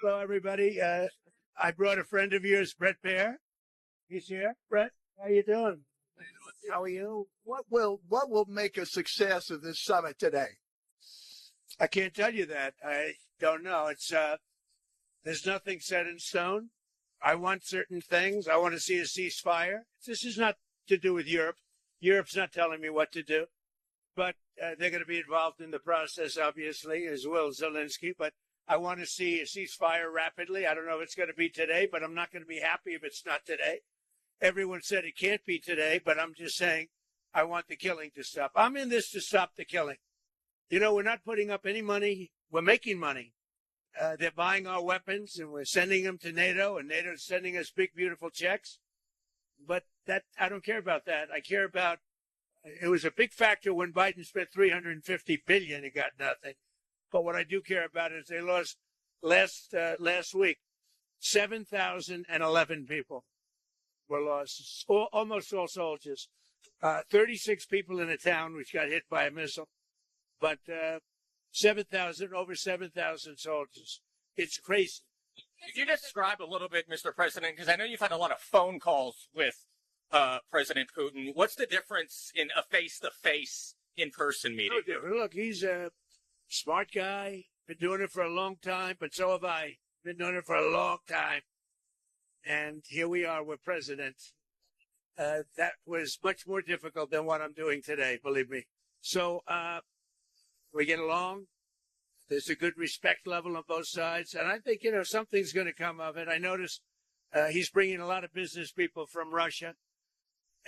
Hello, everybody. I brought a friend of yours, Brett Baer. He's here. Brett, how you doing? How are you? What will make a success of this summit today? I can't tell you that. I don't know. It's there's nothing set in stone. I want certain things. I want to see a ceasefire. This is not to do with Europe. Europe's not telling me what to do, but they're going to be involved in the process, obviously, as will Zelensky. But I want to see a ceasefire rapidly. I don't know if it's going to be today, but I'm not going to be happy if it's not today. Everyone said it can't be today, but I'm just saying I want the killing to stop. I'm in this to stop the killing. You know, we're not putting up any money. We're making money. They're buying our weapons, and we're sending them to NATO, and NATO's sending us big, beautiful checks. But that I don't care about that. I care about, it was a big factor when Biden spent $350 billion. He got nothing. But what I do care about is they lost last week, 7,011 people were lost, almost all soldiers. 36 people in a town which got hit by a missile, but over 7,000 soldiers. It's crazy. Could you describe a little bit, Mr. President, because I know you've had a lot of phone calls with President Putin. What's the difference in a face-to-face, in-person meeting? Look, he's a smart guy, been doing it for a long time, but so have I. Been doing it for a long time. And here we are, we're president. That was much more difficult than what I'm doing today, believe me. So we get along. There's a good respect level on both sides. And I think, something's going to come of it. I noticed he's bringing a lot of business people from Russia.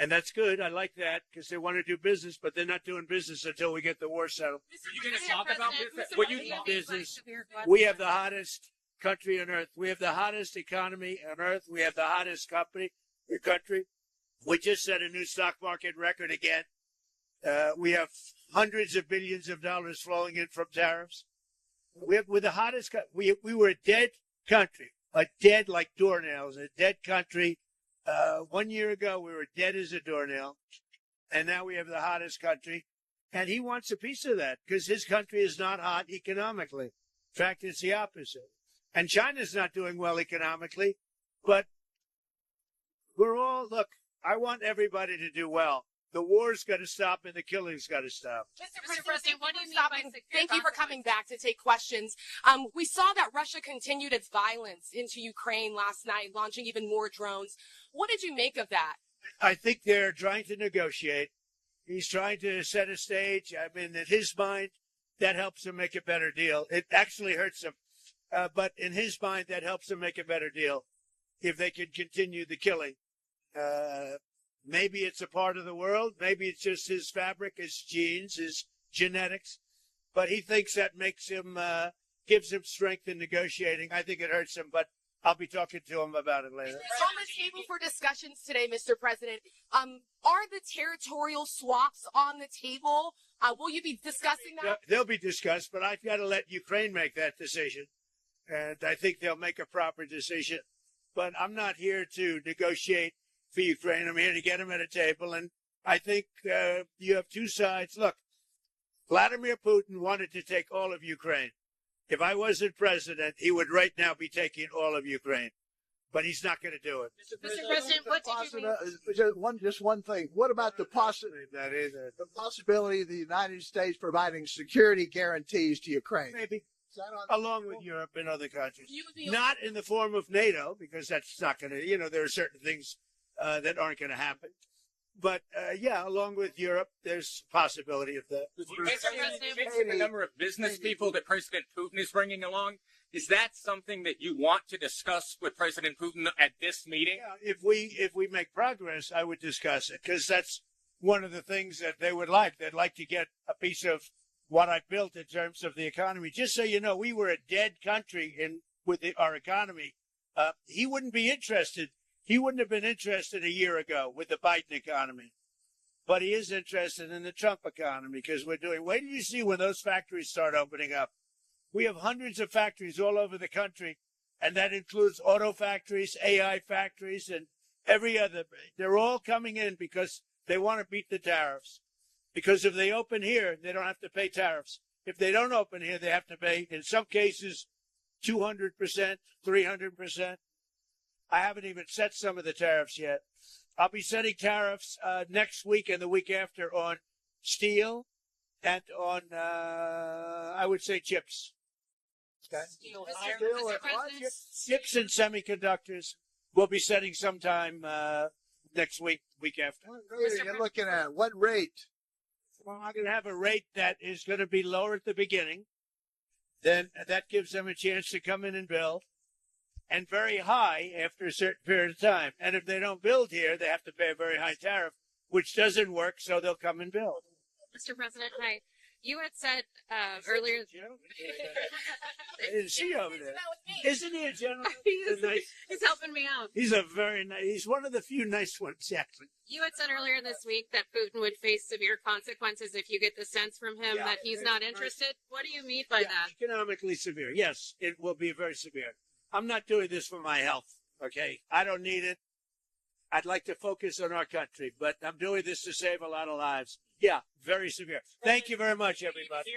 And that's good. I like that because they want to do business, but they're not doing business until we get the war settled. Are you going to talk about business? We have the hottest country on earth. We have the hottest economy on earth. We have the hottest country. We just set a new stock market record again. We have hundreds of billions of dollars flowing in from tariffs. We're the hottest. We were a dead country, dead like doornails, a dead country. 1 year ago, we were dead as a doornail, and now we have the hottest country. And he wants a piece of that because his country is not hot economically. In fact, it's the opposite. And China's not doing well economically, but look, I want everybody to do well. The war's got to stop and the killing's got to stop. Mr. President, what do you mean by secure? Thank you for coming back to take questions. We saw that Russia continued its violence into Ukraine last night, launching even more drones. What did you make of that? I think they're trying to negotiate. He's trying to set a stage. I mean, in his mind, that helps him make a better deal. It actually hurts him. But in his mind, that helps him make a better deal if they can continue the killing. Maybe it's a part of the world. Maybe it's just his fabric, his genes, his genetics. But he thinks that makes him, gives him strength in negotiating. I think it hurts him, but I'll be talking to him about it later. On the table for discussions today, Mr. President, are the territorial swaps on the table? Will you be discussing that? They'll be discussed, but I've got to let Ukraine make that decision. And I think they'll make a proper decision. But I'm not here to negotiate for Ukraine. I'm here to get them at a table. And I think you have two sides. Look, Vladimir Putin wanted to take all of Ukraine. If I wasn't president, he would right now be taking all of Ukraine. But he's not going to do it. Mr. President, what did you mean? Just one thing. What about the possibility of the United States providing security guarantees to Ukraine? Maybe. Along with Europe and other countries. Not in the form of NATO, because that's not going to, there are certain things that aren't going to happen. But, along with Europe, there's a possibility of that. The number of business people that President Putin is bringing along, is that something that you want to discuss with President Putin at this meeting? Yeah, if we make progress, I would discuss it, because that's one of the things that they would like. They'd like to get a piece of what I built in terms of the economy. Just so you know, we were a dead country with our economy. He wouldn't be interested. He wouldn't have been interested a year ago with the Biden economy. But he is interested in the Trump economy because wait till you see when those factories start opening up. We have hundreds of factories all over the country, and that includes auto factories, AI factories, and every other. They're all coming in because they want to beat the tariffs. Because if they open here, they don't have to pay tariffs. If they don't open here, they have to pay, in some cases, 200%, 300%. I haven't even set some of the tariffs yet. I'll be setting tariffs next week and the week after on steel and on, I would say, chips. Okay. Chips and semiconductors. We'll be setting sometime next week, week after. What rate are you looking at? What rate? Well, I'm going to have a rate that is going to be lower at the beginning. Then that gives them a chance to come in and build. And very high after a certain period of time. And if they don't build here, they have to pay a very high tariff, which doesn't work, so they'll come and build. Mr. President, hi. You had said earlier. I didn't see you over there. Isn't he a gentleman? He's helping me out. He's a very nice. He's one of the few nice ones, actually. You had said earlier this week that Putin would face severe consequences if you get the sense from him that he's not interested. What do you mean by that? Economically severe. Yes, it will be very severe. I'm not doing this for my health. Okay, I don't need it. I'd like to focus on our country, but I'm doing this to save a lot of lives. Yeah, very severe. Thank you very much, everybody.